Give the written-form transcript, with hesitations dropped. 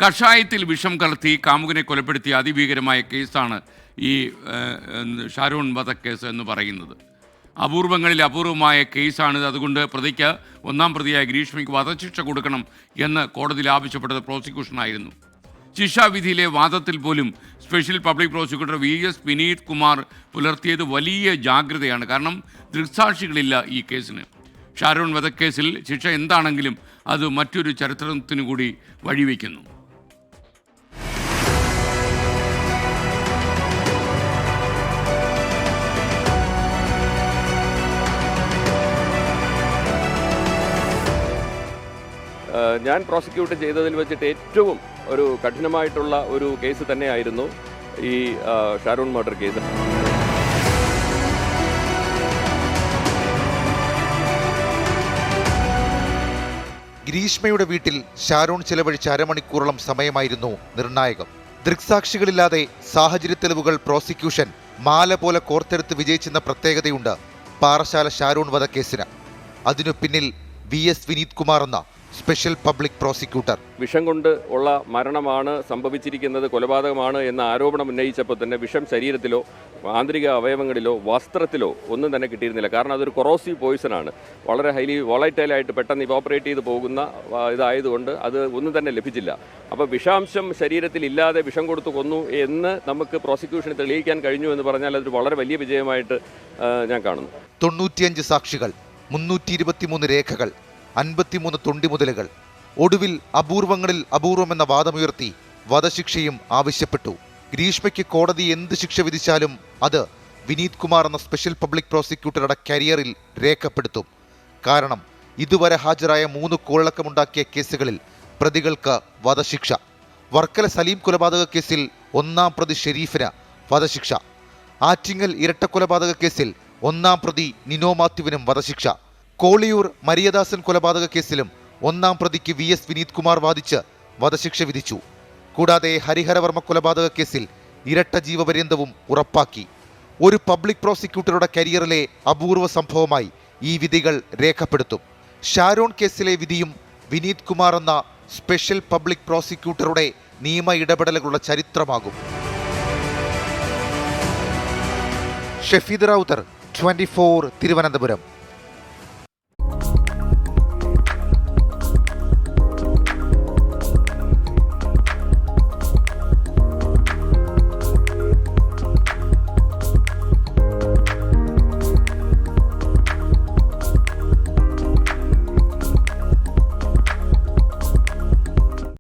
കഷായത്തിൽ വിഷം കലർത്തി കാമുകനെ കൊലപ്പെടുത്തിയ അതിഭീകരമായ കേസാണ് ഈ ഷാരോൺ വധക്കേസ് എന്ന് പറയുന്നത്. അപൂർവങ്ങളിൽ അപൂർവമായ കേസാണിത്. അതുകൊണ്ട് പ്രതിക്ക് ഒന്നാം പ്രതിയായ ഗ്രീഷ്മയ്ക്ക് വധശിക്ഷ കൊടുക്കണം എന്ന് കോടതിയിൽ ആവശ്യപ്പെട്ടത് പ്രോസിക്യൂഷനായിരുന്നു. ശിക്ഷാവിധിയിലെ വാദത്തിൽ പോലും special public prosecutor VS Vineeth Kumar പുലർത്തിയത് വലിയ ജാഗ്രതയാണ്. കാരണം ദൃക്സാക്ഷികളില്ല ഈ കേസിന്. ഷാരോൺ വധക്കേസിൽ ശിക്ഷ എന്താണെങ്കിലും അത് മറ്റൊരു ചരിത്രത്തിനു കൂടി വഴിവെക്കുന്നു. ഞാൻ പ്രോസിക്യൂട്ട് ചെയ്തതിൽ വെച്ചിട്ട് ഏറ്റവും ഒരു കഠിനമായിട്ടുള്ള ഒരു കേസ് തന്നെയായിരുന്നു ഈ ഷാരോൺ മർഡർ കേസ്. ഗ്രീഷ്മയുടെ വീട്ടിൽ ഷാരോൺ ചിലവഴിച്ച അരമണിക്കൂറോളം സമയമായിരുന്നു നിർണായകം. ദൃക്സാക്ഷികളില്ലാതെ സാഹചര്യ തെളിവുകൾ പ്രോസിക്യൂഷൻ മാല പോലെ കോർത്തെടുത്ത് വിജയിച്ചെന്ന പ്രത്യേകതയുണ്ട് പാറശാല ഷാരോൺ വധക്കേസിന്. അതിനു പിന്നിൽ VS വിനീത് കുമാർ എന്ന സ്പെഷ്യൽ പബ്ലിക് പ്രോസിക്യൂട്ടർ. വിഷം കൊണ്ട് ഉള്ള മരണമാണ് സംഭവിച്ചിരിക്കുന്നത്, കൊലപാതകമാണ് എന്ന ആരോപണം ഉന്നയിച്ചപ്പോൾ തന്നെ വിഷം ശരീരത്തിലോ ആന്തരിക അവയവങ്ങളിലോ വസ്ത്രത്തിലോ ഒന്നും തന്നെ കിട്ടിയിരുന്നില്ല. കാരണം അതൊരു കൊറോസീവ് പോയിസണാണ്. വളരെ ഹൈലി വോളറ്റൈലായിട്ട് പെട്ടെന്ന് ഇവോപ്പറേറ്റ് ചെയ്ത് പോകുന്ന ഇതായതുകൊണ്ട് അത് ഒന്നും തന്നെ ലഭിച്ചില്ല. അപ്പോൾ വിഷാംശം ശരീരത്തിൽ ഇല്ലാതെ വിഷം കൊടുത്ത് കൊന്നു എന്ന് നമുക്ക് പ്രോസിക്യൂഷന് തെളിയിക്കാൻ കഴിഞ്ഞു എന്ന് പറഞ്ഞാൽ അതൊരു വളരെ വലിയ വിജയമായിട്ട് ഞാൻ കാണുന്നു. 95 സാക്ഷികൾ, 323 രേഖകൾ, 53 തൊണ്ടിമുതലുകൾ. ഒടുവിൽ അപൂർവങ്ങളിൽ അപൂർവമെന്ന വാദമുയർത്തി വധശിക്ഷയും ആവശ്യപ്പെട്ടു. ഗ്രീഷ്മയ്ക്ക് കോടതി എന്ത് ശിക്ഷ വിധിച്ചാലും അത് വിനീത് കുമാർ എന്ന സ്പെഷ്യൽ പബ്ലിക് പ്രോസിക്യൂട്ടറുടെ കരിയറിൽ രേഖപ്പെടുത്തും. കാരണം ഇതുവരെ ഹാജരായ 3 കോളക്കമുണ്ടാക്കിയ കേസുകളിൽ പ്രതികൾക്ക് വധശിക്ഷ. വർക്കല സലീം കൊലപാതക കേസിൽ ഒന്നാം പ്രതി ഷെരീഫിന് വധശിക്ഷ. ആറ്റിങ്ങൽ ഇരട്ടക്കൊലപാതക കേസിൽ ഒന്നാം പ്രതി നിനോ മാത്യുവിനും വധശിക്ഷ. കോളിയൂർ മരിയദാസൻ കൊലപാതക കേസിലും ഒന്നാം പ്രതിക്ക് VS വിനീത് കുമാർ വാദിച്ച് വധശിക്ഷ വിധിച്ചു. കൂടാതെ ഹരിഹരവർമ്മ കൊലപാതക കേസിൽ ഇരട്ട ജീവപര്യന്തവും ഉറപ്പാക്കി. ഒരു പബ്ലിക് പ്രോസിക്യൂട്ടറുടെ കരിയറിലെ അപൂർവ സംഭവമായി ഈ വിധികൾ രേഖപ്പെടുത്തും. ഷാരോൺ കേസിലെ വിധിയും വിനീത് കുമാർ എന്ന സ്പെഷ്യൽ പബ്ലിക് പ്രോസിക്യൂട്ടറുടെ നിയമ ഇടപെടലുകളുടെ ചരിത്രമാകും. ഷഫീദ് റാവുത്തർ, 24 തിരുവനന്തപുരം.